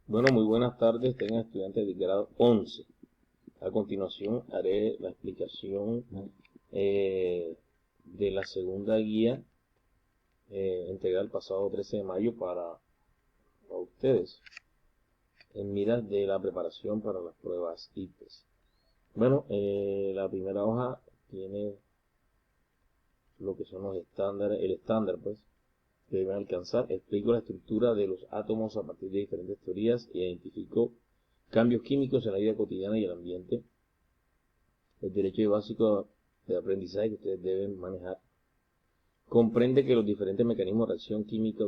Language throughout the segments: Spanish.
Bueno, muy buenas tardes, tengan estudiantes del grado 11. A continuación haré la explicación de la segunda guía entregada el pasado 13 de mayo para ustedes en miras de la preparación para las pruebas IPES. Bueno, la primera hoja tiene lo que son los estándares, el estándar pues que deben alcanzar. Explico la estructura de los átomos a partir de diferentes teorías e identifico cambios químicos en la vida cotidiana y el ambiente. El derecho básico de aprendizaje que ustedes deben manejar comprende que los diferentes mecanismos de reacción química,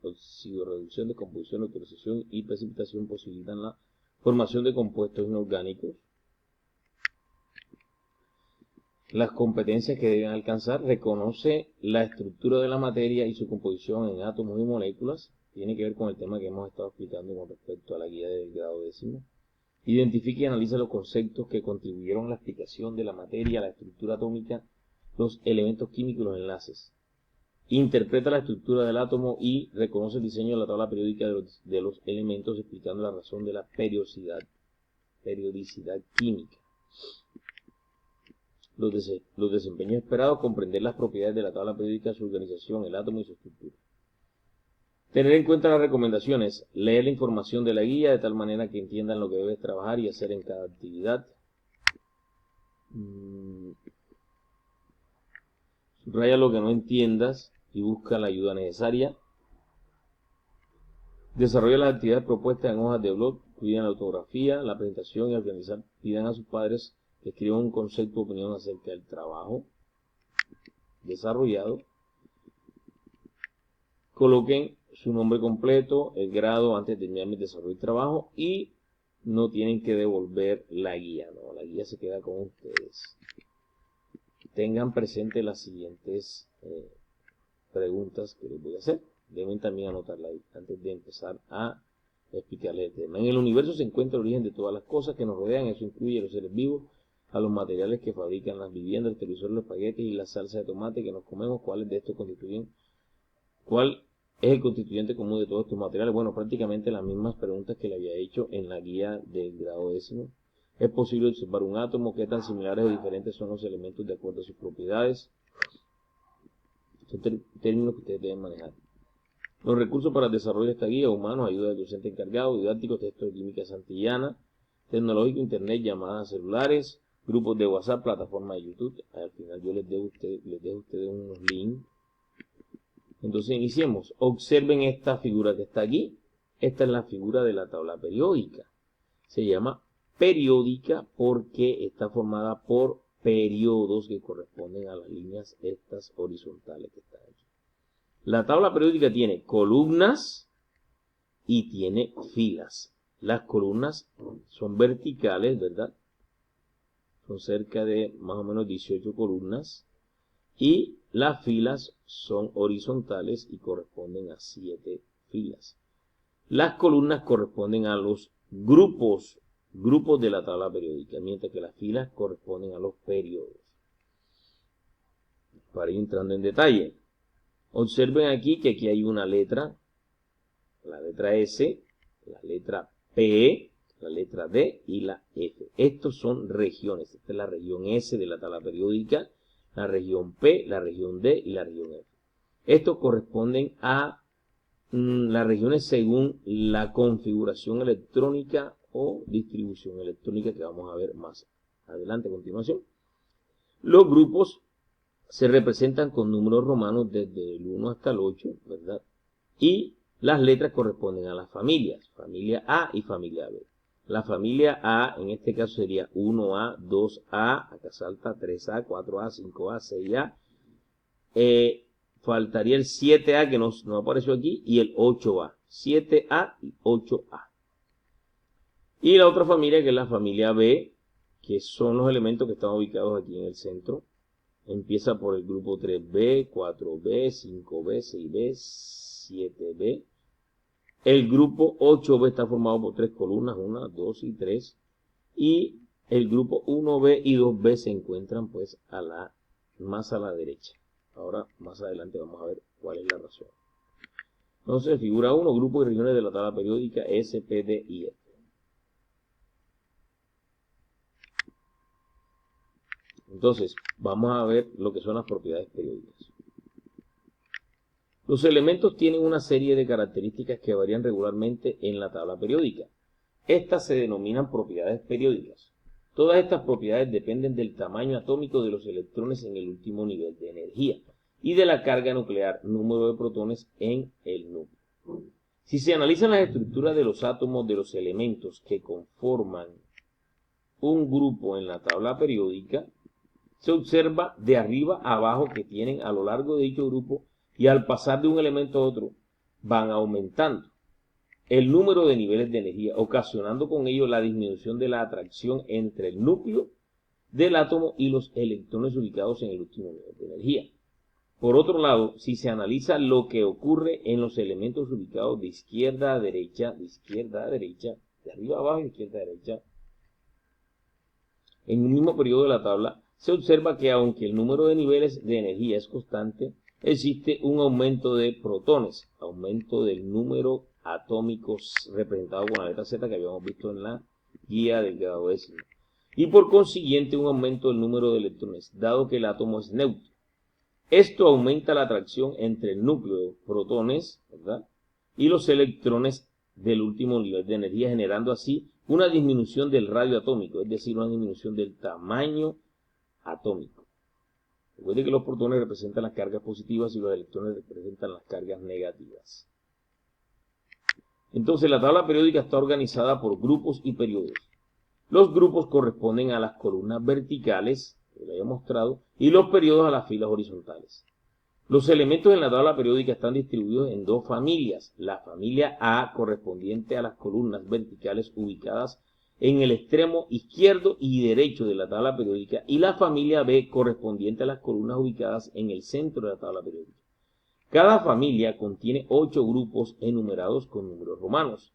oxidorreducción, descomposición, neutralización y precipitación posibilitan la formación de compuestos inorgánicos. Las competencias que deben alcanzar: reconoce la estructura de la materia y su composición en átomos y moléculas. Tiene que ver con el tema que hemos estado explicando con respecto a la guía del grado 10. Identifica y analiza los conceptos que contribuyeron a la explicación de la materia, la estructura atómica, los elementos químicos y los enlaces. Interpreta la estructura del átomo y reconoce el diseño de la tabla periódica de los elementos, explicando la razón de la periodicidad química. Los desempeños esperados: comprender las propiedades de la tabla periódica, su organización, el átomo y su estructura. Tener en cuenta las recomendaciones: leer la información de la guía de tal manera que entiendan lo que debes trabajar y hacer en cada actividad. Subraya lo que no entiendas y busca la ayuda necesaria. Desarrolla las actividades propuestas en hojas de blog. Cuiden la ortografía, la presentación y al finalizar pidan a sus padres que escriban un concepto o opinión acerca del trabajo desarrollado. Coloquen su nombre completo, el grado antes de terminar el desarrollo del trabajo y no tienen que devolver la guía, ¿no? La guía se queda con ustedes. Tengan presente las siguientes preguntas que les voy a hacer. Deben también anotarla ahí antes de empezar a explicarles el tema. En el universo se encuentra el origen de todas las cosas que nos rodean. Eso incluye a los seres vivos, a los materiales que fabrican las viviendas, el televisor, los espaguetis y la salsa de tomate que nos comemos. ¿Cuáles de estos constituyen? ¿Cuál es el constituyente común de todos estos materiales? Bueno, prácticamente las mismas preguntas que le había hecho en la guía del grado 10. ¿Es posible observar un átomo? ¿Qué tan similares o diferentes son los elementos de acuerdo a sus propiedades? Son términos que ustedes deben manejar. Los recursos para el desarrollo de esta guía: humanos, ayuda del docente encargado, didáctico, texto de química santillana, tecnológico, internet, llamadas celulares, grupos de WhatsApp, plataforma de YouTube. Al final yo les dejo a ustedes unos links. Entonces iniciemos. Observen esta figura que está aquí. Esta es la figura de la tabla periódica. Se llama periódica porque está formada por periodos que corresponden a las líneas estas horizontales que están aquí. La tabla periódica tiene columnas y tiene filas. Las columnas son verticales, ¿verdad? Son cerca de más o menos 18 columnas. Y las filas son horizontales y corresponden a 7 filas. Las columnas corresponden a los grupos de la tabla periódica, mientras que las filas corresponden a los periodos. Para ir entrando en detalle, observen aquí que aquí hay una letra, la letra S, la letra P, la letra D y la F. Estos son regiones. Esta es la región S de la tabla periódica, la región P, la región D y la región F. Estos corresponden a las regiones según la configuración electrónica o distribución electrónica que vamos a ver más adelante a continuación. Los grupos se representan con números romanos desde el 1 hasta el 8, ¿verdad? Y las letras corresponden a las familias, familia A y familia B. La familia A en este caso sería 1A, 2A, acá salta 3A, 4A, 5A, 6A. Faltaría el 7A que no apareció aquí y el 8A. 7A y 8A. Y la otra familia que es la familia B, que son los elementos que están ubicados aquí en el centro. Empieza por el grupo 3B, 4B, 5B, 6B, 7B. El grupo 8B está formado por 3 columnas, 1, 2 y 3. Y el grupo 1B y 2B se encuentran pues más a la derecha. Ahora, más adelante vamos a ver cuál es la razón. Entonces, figura 1, grupos y regiones de la tabla periódica S, P, D y F. Entonces, vamos a ver lo que son las propiedades periódicas. Los elementos tienen una serie de características que varían regularmente en la tabla periódica. Estas se denominan propiedades periódicas. Todas estas propiedades dependen del tamaño atómico de los electrones en el último nivel de energía y de la carga nuclear, número de protones en el núcleo. Si se analizan las estructuras de los átomos de los elementos que conforman un grupo en la tabla periódica, se observa de arriba a abajo que tienen a lo largo de dicho grupo y al pasar de un elemento a otro van aumentando el número de niveles de energía, ocasionando con ello la disminución de la atracción entre el núcleo del átomo y los electrones ubicados en el último nivel de energía. Por otro lado, si se analiza lo que ocurre en los elementos ubicados de izquierda a derecha, de arriba a abajo y de izquierda a derecha, en un mismo periodo de la tabla, se observa que aunque el número de niveles de energía es constante, existe un aumento de protones, aumento del número atómico representado con la letra Z que habíamos visto en la guía del grado décimo, y por consiguiente un aumento del número de electrones, dado que el átomo es neutro. Esto aumenta la atracción entre el núcleo, protones, ¿verdad?, y los electrones del último nivel de energía, generando así una disminución del radio atómico, es decir, una disminución del tamaño atómico. Recuerde que los protones representan las cargas positivas y los electrones representan las cargas negativas. Entonces, la tabla periódica está organizada por grupos y periodos. Los grupos corresponden a las columnas verticales, que le había mostrado, y los periodos a las filas horizontales. Los elementos en la tabla periódica están distribuidos en dos familias. La familia A, correspondiente a las columnas verticales ubicadas en el extremo izquierdo y derecho de la tabla periódica, y la familia B, correspondiente a las columnas ubicadas en el centro de la tabla periódica. Cada familia contiene 8 grupos enumerados con números romanos.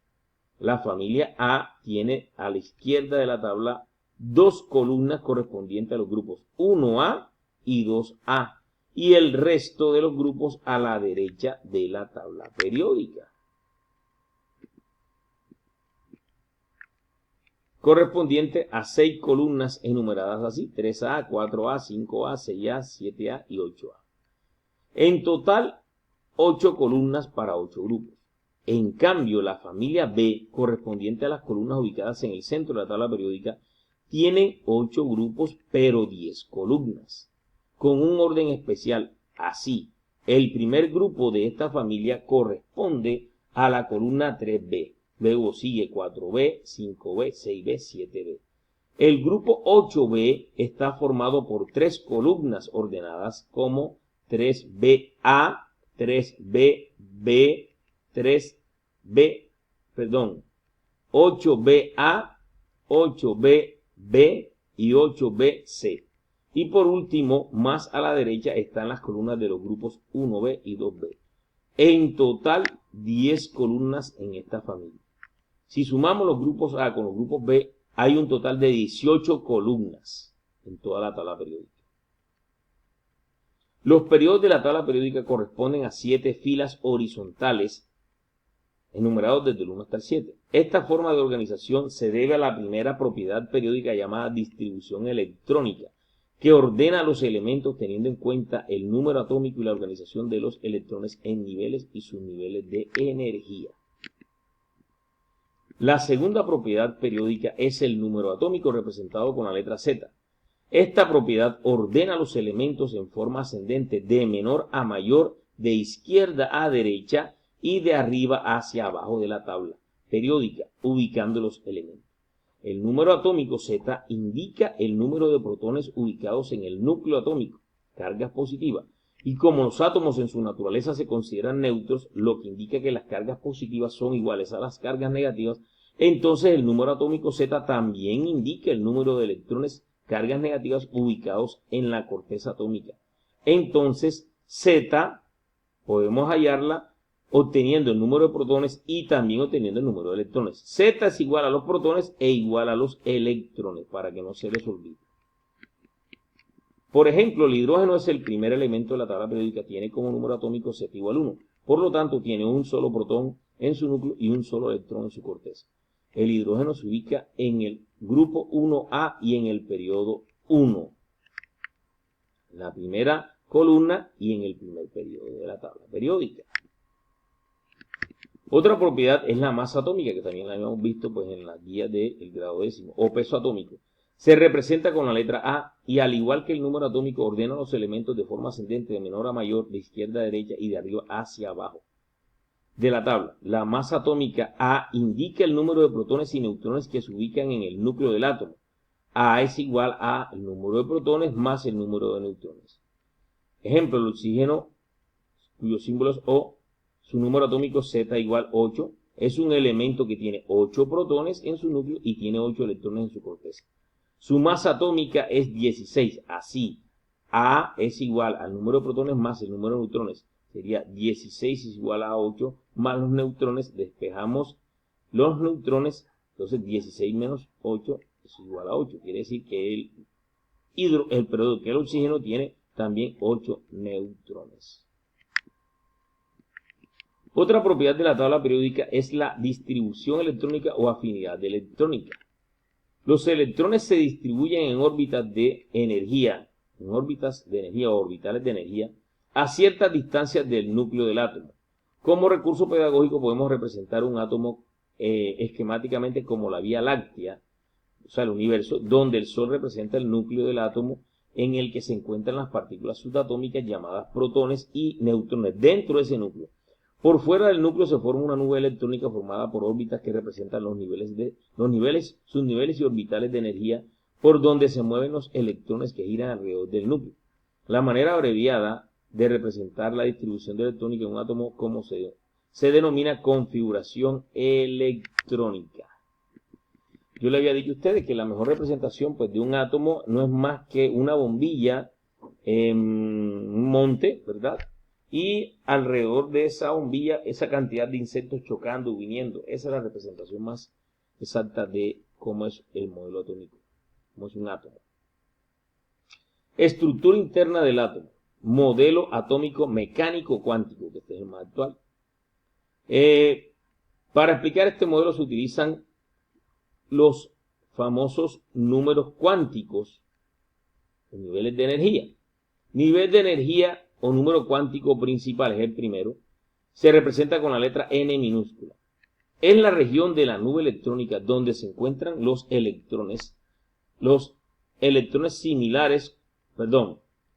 La familia A tiene a la izquierda de la tabla 2 columnas correspondientes a los grupos 1A y 2A, y el resto de los grupos a la derecha de la tabla periódica, correspondiente a 6 columnas enumeradas así: 3A, 4A, 5A, 6A, 7A y 8A. En total, 8 columnas para 8 grupos. En cambio, la familia B, correspondiente a las columnas ubicadas en el centro de la tabla periódica, tiene 8 grupos, pero 10 columnas, con un orden especial. Así, el primer grupo de esta familia corresponde a la columna 3B, luego sigue 4B, 5B, 6B, 7B. El grupo 8B está formado por 3 columnas ordenadas como 3BA, 3BB, 8BA, 8BB y 8BC. Y por último, más a la derecha están las columnas de los grupos 1B y 2B. En total, 10 columnas en esta familia. Si sumamos los grupos A con los grupos B, hay un total de 18 columnas en toda la tabla periódica. Los periodos de la tabla periódica corresponden a 7 filas horizontales, enumerados desde el 1 hasta el 7. Esta forma de organización se debe a la primera propiedad periódica llamada distribución electrónica, que ordena los elementos teniendo en cuenta el número atómico y la organización de los electrones en niveles y subniveles de energía. La segunda propiedad periódica es el número atómico, representado con la letra Z. Esta propiedad ordena los elementos en forma ascendente, de menor a mayor, de izquierda a derecha y de arriba hacia abajo de la tabla periódica, ubicando los elementos. El número atómico Z indica el número de protones ubicados en el núcleo atómico, cargas positivas, y como los átomos en su naturaleza se consideran neutros, lo que indica que las cargas positivas son iguales a las cargas negativas, entonces el número atómico Z también indica el número de electrones, cargas negativas, ubicados en la corteza atómica. Entonces Z podemos hallarla obteniendo el número de protones y también obteniendo el número de electrones. Z es igual a los protones e igual a los electrones, para que no se les olvide. Por ejemplo, el hidrógeno es el primer elemento de la tabla periódica, tiene como número atómico Z igual 1. Por lo tanto, tiene un solo protón en su núcleo y un solo electrón en su corteza. El hidrógeno se ubica en el grupo 1A y en el periodo 1. En la primera columna y en el primer periodo de la tabla periódica. Otra propiedad es la masa atómica, que también la habíamos visto pues, en la guía del grado décimo, o peso atómico. Se representa con la letra A y al igual que el número atómico ordena los elementos de forma ascendente de menor a mayor, de izquierda a derecha y de arriba hacia abajo de la tabla. La masa atómica A indica el número de protones y neutrones que se ubican en el núcleo del átomo. A es igual a el número de protones más el número de neutrones. Ejemplo, el oxígeno, cuyo símbolo es O, su número atómico Z igual 8, es un elemento que tiene 8 protones en su núcleo y tiene 8 electrones en su corteza. Su masa atómica es 16, así, A es igual al número de protones más el número de neutrones. Sería 16 es igual a 8 más los neutrones, despejamos los neutrones, entonces 16 menos 8 es igual a 8. Quiere decir que el oxígeno tiene también 8 neutrones. Otra propiedad de la tabla periódica es la distribución electrónica o afinidad electrónica. Los electrones se distribuyen en órbitas de energía, o orbitales de energía, a ciertas distancias del núcleo del átomo. Como recurso pedagógico podemos representar un átomo esquemáticamente como la Vía Láctea, o sea, el universo, donde el Sol representa el núcleo del átomo en el que se encuentran las partículas subatómicas llamadas protones y neutrones dentro de ese núcleo. Por fuera del núcleo se forma una nube electrónica formada por órbitas que representan los niveles, subniveles y orbitales de energía por donde se mueven los electrones que giran alrededor del núcleo. La manera abreviada de representar la distribución de electrónica en un átomo como se denomina configuración electrónica. Yo le había dicho a ustedes que la mejor representación pues, de un átomo no es más que una bombilla en un monte, ¿verdad? Y alrededor de esa bombilla, esa cantidad de insectos chocando, viniendo. Esa es la representación más exacta de cómo es el modelo atómico, cómo es un átomo. Estructura interna del átomo. Modelo atómico mecánico cuántico, que este es el más actual. Para explicar este modelo se utilizan los famosos números cuánticos, los niveles de energía. Nivel de energía o número cuántico principal es el primero, se representa con la letra N minúscula. Es la región de la nube electrónica donde se encuentran los electrones similares,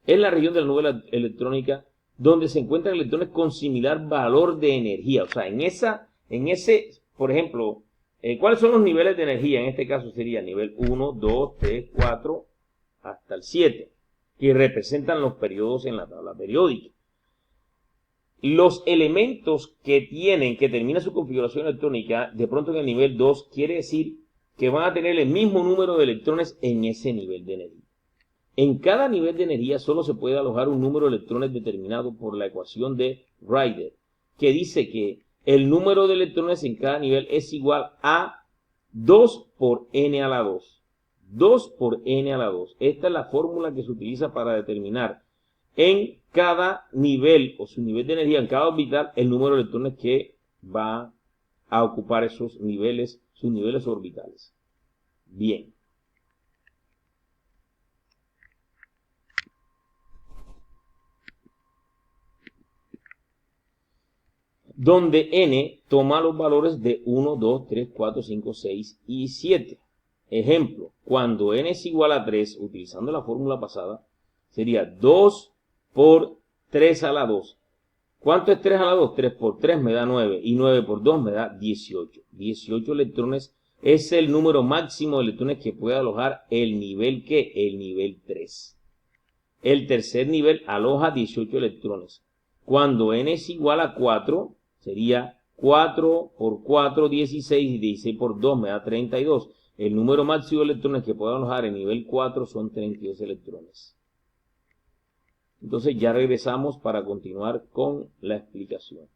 es la región de la nube electrónica donde se encuentran electrones con similar valor de energía. O sea, en ese, por ejemplo, ¿cuáles son los niveles de energía? En este caso sería nivel 1, 2, 3, 4, hasta el 7. Que representan los periodos en la tabla periódica. Los elementos que termina su configuración electrónica, de pronto en el nivel 2, quiere decir que van a tener el mismo número de electrones en ese nivel de energía. En cada nivel de energía solo se puede alojar un número de electrones determinado por la ecuación de Rider, que dice que el número de electrones en cada nivel es igual a 2 por n a la 2. 2 por n a la 2. Esta es la fórmula que se utiliza para determinar en cada nivel o su nivel de energía, en cada orbital, el número de electrones que va a ocupar esos niveles, sus niveles orbitales. Bien. Donde n toma los valores de 1, 2, 3, 4, 5, 6 y 7. Ejemplo, cuando n es igual a 3, utilizando la fórmula pasada, sería 2 por 3 a la 2. ¿Cuánto es 3 a la 2? 3 por 3 me da 9 y 9 por 2 me da 18. 18 electrones es el número máximo de electrones que puede alojar el nivel ¿qué? El nivel 3. El tercer nivel aloja 18 electrones. Cuando n es igual a 4, sería 4 por 4, 16 y 16 por 2 me da 32. El número máximo de electrones que puede alojar en nivel 4 son 32 electrones. Entonces ya regresamos para continuar con la explicación.